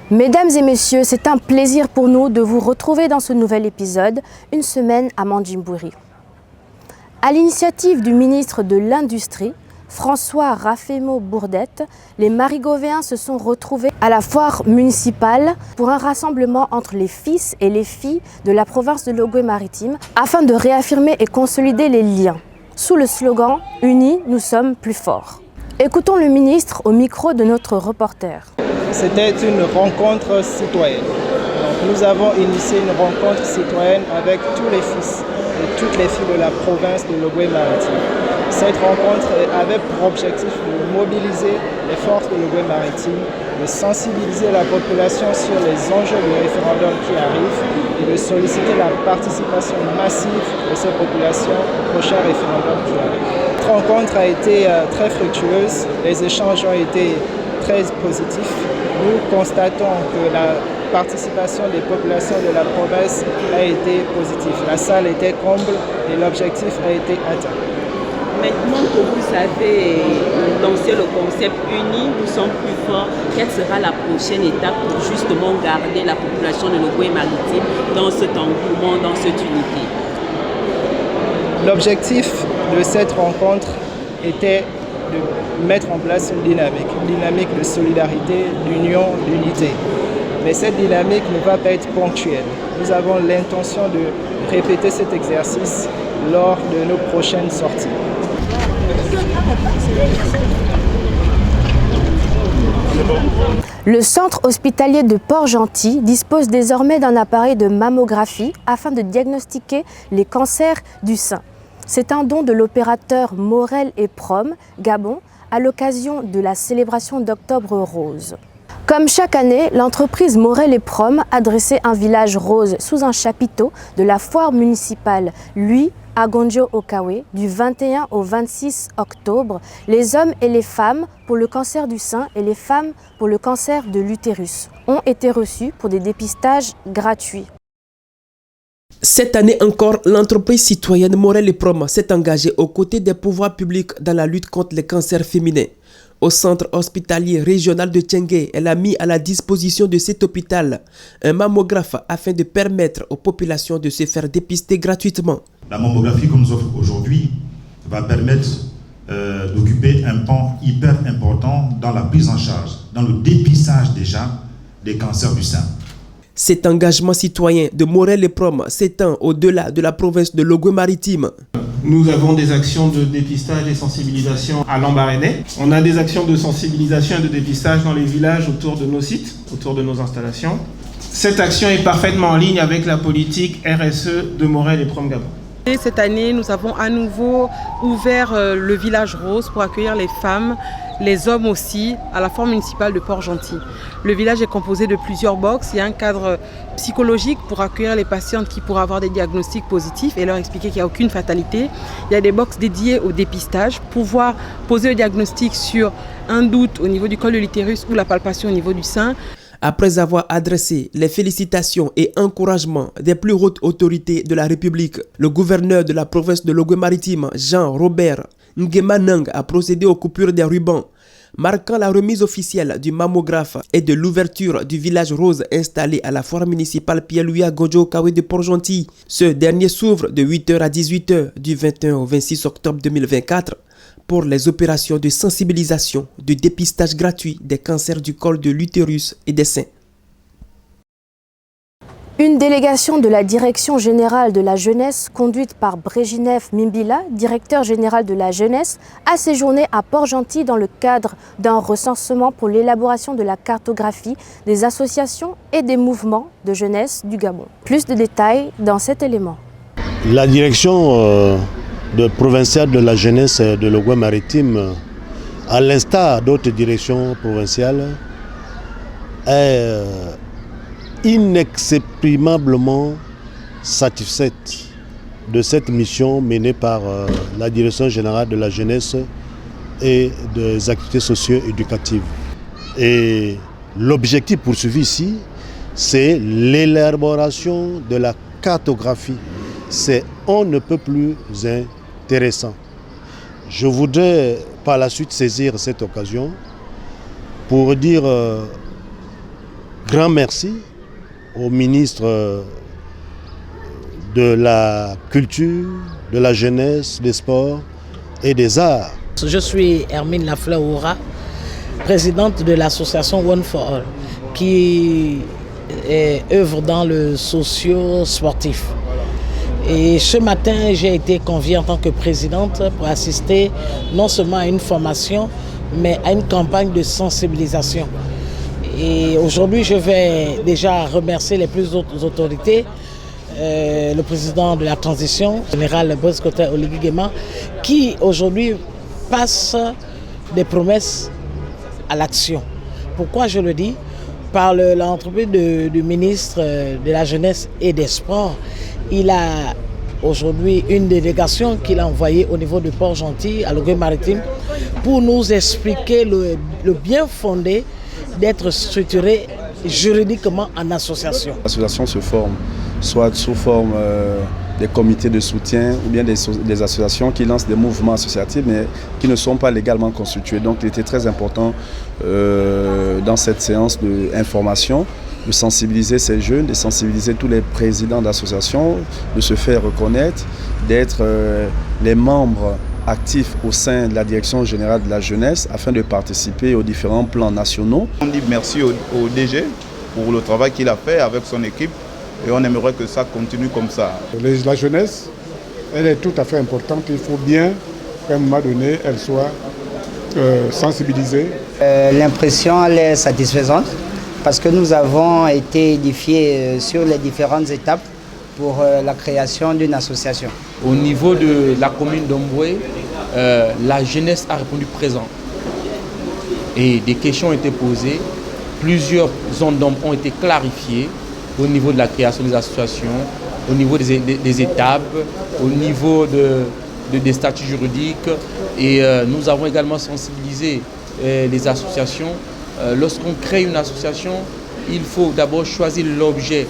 Mesdames et messieurs, c'est un plaisir pour nous de vous retrouver dans ce nouvel épisode, Une semaine à Mandjimbouri. À l'initiative du ministre de l'Industrie, François Raffaimo Bourdette, les Marigovéens se sont retrouvés à la foire municipale pour un rassemblement entre les fils et les filles de la province de l'Ogooué-Maritime afin de réaffirmer et consolider les liens. Sous le slogan « Unis, nous sommes plus forts ». Écoutons le ministre au micro de notre reporter. C'était une rencontre citoyenne. Donc, nous avons initié une rencontre citoyenne avec tous les fils et toutes les filles de la province de l'Ogooué-Maritime. Cette rencontre avait pour objectif de mobiliser les forces de l'Ogooué-Maritime, de sensibiliser la population sur les enjeux du référendum qui arrivent et de solliciter la participation massive de ces populations au prochain référendum qui arrive. Cette rencontre a été très fructueuse, les échanges ont été très positifs. Nous constatons que la participation des populations de la province a été positive. La salle était comble et l'objectif a été atteint. Maintenant que vous avez lancé le concept uni, nous sommes plus forts, quelle sera la prochaine étape pour justement garder la population de l'Ogooué-Maritime dans cet engouement, dans cette unité? L'objectif de cette rencontre était de mettre en place une dynamique de solidarité, d'union, d'unité. Mais cette dynamique ne va pas être ponctuelle. Nous avons l'intention de répéter cet exercice lors de nos prochaines sorties. Le centre hospitalier de Port-Gentil dispose désormais d'un appareil de mammographie afin de diagnostiquer les cancers du sein. C'est un don de l'opérateur Morel et Prom, Gabon, à l'occasion de la célébration d'Octobre Rose. Comme chaque année, l'entreprise Morel et Prom a dressé un village rose sous un chapiteau de la foire municipale, lui, à Gondjo-Okawe, du 21 au 26 octobre, les hommes et les femmes pour le cancer du sein et les femmes pour le cancer de l'utérus ont été reçus pour des dépistages gratuits. Cette année encore, l'entreprise citoyenne Morel et Prom s'est engagée aux côtés des pouvoirs publics dans la lutte contre les cancers féminins. Au centre hospitalier régional de Tchengué, elle a mis à la disposition de cet hôpital un mammographe afin de permettre aux populations de se faire dépister gratuitement. La mammographie qu'on nous offre aujourd'hui va permettre d'occuper un pan hyper important dans la prise en charge, dans le dépistage déjà des cancers du sein. Cet engagement citoyen de Morel et Prom s'étend au-delà de la province de l'Ogooué-Maritime. Nous avons des actions de dépistage et sensibilisation à Lambaréné. On a des actions de sensibilisation et de dépistage dans les villages autour de nos sites, autour de nos installations. Cette action est parfaitement en ligne avec la politique RSE de Morel et Prom Gabon. Cette année, nous avons à nouveau ouvert le village rose pour accueillir les femmes, les hommes aussi, à la foire municipale de Port-Gentil. Le village est composé de plusieurs box. Il y a un cadre psychologique pour accueillir les patientes qui pourraient avoir des diagnostics positifs et leur expliquer qu'il n'y a aucune fatalité. Il y a des box dédiées au dépistage pour pouvoir poser le diagnostic sur un doute au niveau du col de l'utérus ou la palpation au niveau du sein. Après avoir adressé les félicitations et encouragements des plus hautes autorités de la République, le gouverneur de la province de l'Ogooué-Maritime, Jean-Robert Nguema-Nang, a procédé aux coupures des rubans, marquant la remise officielle du mammographe et de l'ouverture du village rose installé à la foire municipale Pierre-Louis à Gondjo-Okawe de Port-Gentil. Ce dernier s'ouvre de 8h à 18h du 21 au 26 octobre 2024 pour les opérations de sensibilisation, de dépistage gratuit des cancers du col de l'utérus et des seins. Une délégation de la Direction générale de la jeunesse, conduite par Bréginev Mimbila, directeur général de la jeunesse, a séjourné à Port-Gentil dans le cadre d'un recensement pour l'élaboration de la cartographie des associations et des mouvements de jeunesse du Gabon. Plus de détails dans cet élément. La direction provinciale de la jeunesse de l'Ogooué-Maritime, à l'instar d'autres directions provinciales, est inexprimablement satisfaite de cette mission menée par la Direction générale de la jeunesse et des activités socio-éducatives. Et l'objectif poursuivi ici, c'est l'élaboration de la cartographie. C'est on ne peut plus intéressant. Je voudrais par la suite saisir cette occasion pour dire grand merci au ministre de la Culture, de la Jeunesse, des Sports et des Arts. Je suis Hermine Lafleur-Oura, présidente de l'association One for All, qui œuvre dans le socio-sportif. Et ce matin, j'ai été conviée en tant que présidente pour assister non seulement à une formation, mais à une campagne de sensibilisation. Et aujourd'hui, je vais déjà remercier les plus hautes autorités, le président de la transition, le général Bosco Oligui Nguema, qui aujourd'hui passe des promesses à l'action. Pourquoi je le dis? Par l'entreprise du ministre de la Jeunesse et des Sports, il a aujourd'hui une délégation qu'il a envoyée au niveau du Port-Gentil, à Logué-Maritime, pour nous expliquer le bien fondé d'être structuré juridiquement en association. L'association se forme soit sous forme des comités de soutien ou bien des associations qui lancent des mouvements associatifs mais qui ne sont pas légalement constitués. Donc il était très important dans cette séance d'information de sensibiliser ces jeunes, de sensibiliser tous les présidents d'associations, de se faire reconnaître, d'être les membres actifs au sein de la Direction générale de la jeunesse afin de participer aux différents plans nationaux. On dit merci au DG pour le travail qu'il a fait avec son équipe et on aimerait que ça continue comme ça. La jeunesse, elle est tout à fait importante. Il faut bien qu'à un moment donné, elle soit sensibilisée. L'impression elle est satisfaisante parce que nous avons été édifiés sur les différentes étapes pour la création d'une association. Au niveau de la commune d'Omboué, la jeunesse a répondu présent. Et des questions ont été posées, plusieurs zones d'ombre ont été clarifiées au niveau de la création des associations, au niveau des étapes, au niveau des statuts juridiques. Et nous avons également sensibilisé les associations. Lorsqu'on crée une association, il faut d'abord choisir l'objet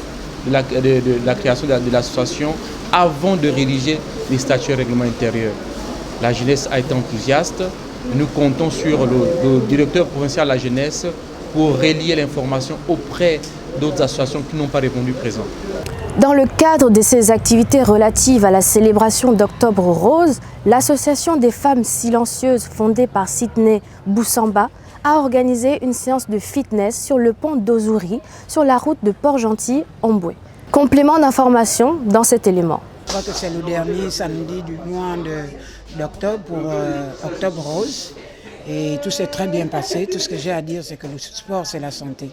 de la création de l'association avant de rédiger les statuts et règlements intérieurs. La jeunesse a été enthousiaste. Nous comptons sur le directeur provincial de la jeunesse pour relier l'information auprès d'autres associations qui n'ont pas répondu présent. Dans le cadre de ces activités relatives à la célébration d'Octobre Rose, l'association des femmes silencieuses fondée par Sidney Boussamba a organisé une séance de fitness sur le pont d'Ozouri, sur la route de Port-Gentil-Omboué. Complément d'information dans cet élément. Je crois que c'est le dernier samedi du mois d'octobre pour Octobre Rose. Et tout s'est très bien passé. Tout ce que j'ai à dire, c'est que le sport, c'est la santé.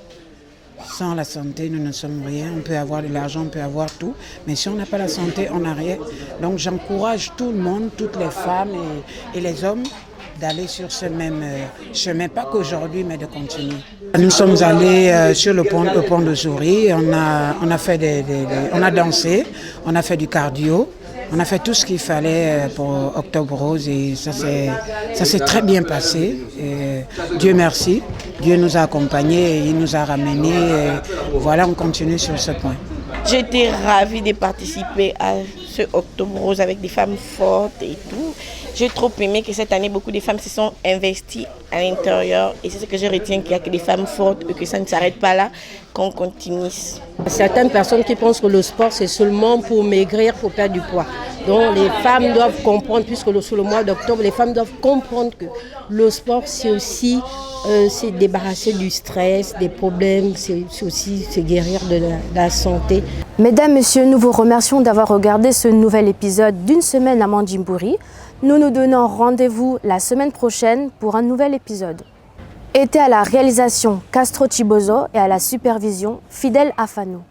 Sans la santé, nous ne sommes rien. On peut avoir de l'argent, on peut avoir tout. Mais si on n'a pas la santé, on n'a rien. Donc j'encourage tout le monde, toutes les femmes et les hommes, d'aller sur ce même chemin, pas qu'aujourd'hui, mais de continuer. Nous sommes allés sur le pont de Zouri, on a dansé, on a fait du cardio, on a fait tout ce qu'il fallait pour Octobre Rose et ça s'est très bien passé. Et Dieu merci, Dieu nous a accompagnés, il nous a ramenés. Et voilà, on continue sur ce point. J'étais ravie de participer à ce Octobre Rose avec des femmes fortes et tout. J'ai trop aimé que cette année, beaucoup de femmes se sont investies à l'intérieur. Et c'est ce que je retiens, qu'il n'y a que des femmes fortes et que ça ne s'arrête pas là, qu'on continue. Certaines personnes qui pensent que le sport, c'est seulement pour maigrir, pour perdre du poids. Donc les femmes doivent comprendre, puisque sur le mois d'octobre, les femmes doivent comprendre que le sport, c'est aussi se débarrasser du stress, des problèmes, c'est aussi se guérir de la santé. Mesdames, Messieurs, nous vous remercions d'avoir regardé ce nouvel épisode d'une semaine à Mandjimbouri. Nous nous donnons rendez-vous la semaine prochaine pour un nouvel épisode. Était à la réalisation Castro Chibozo et à la supervision Fidèle Afano.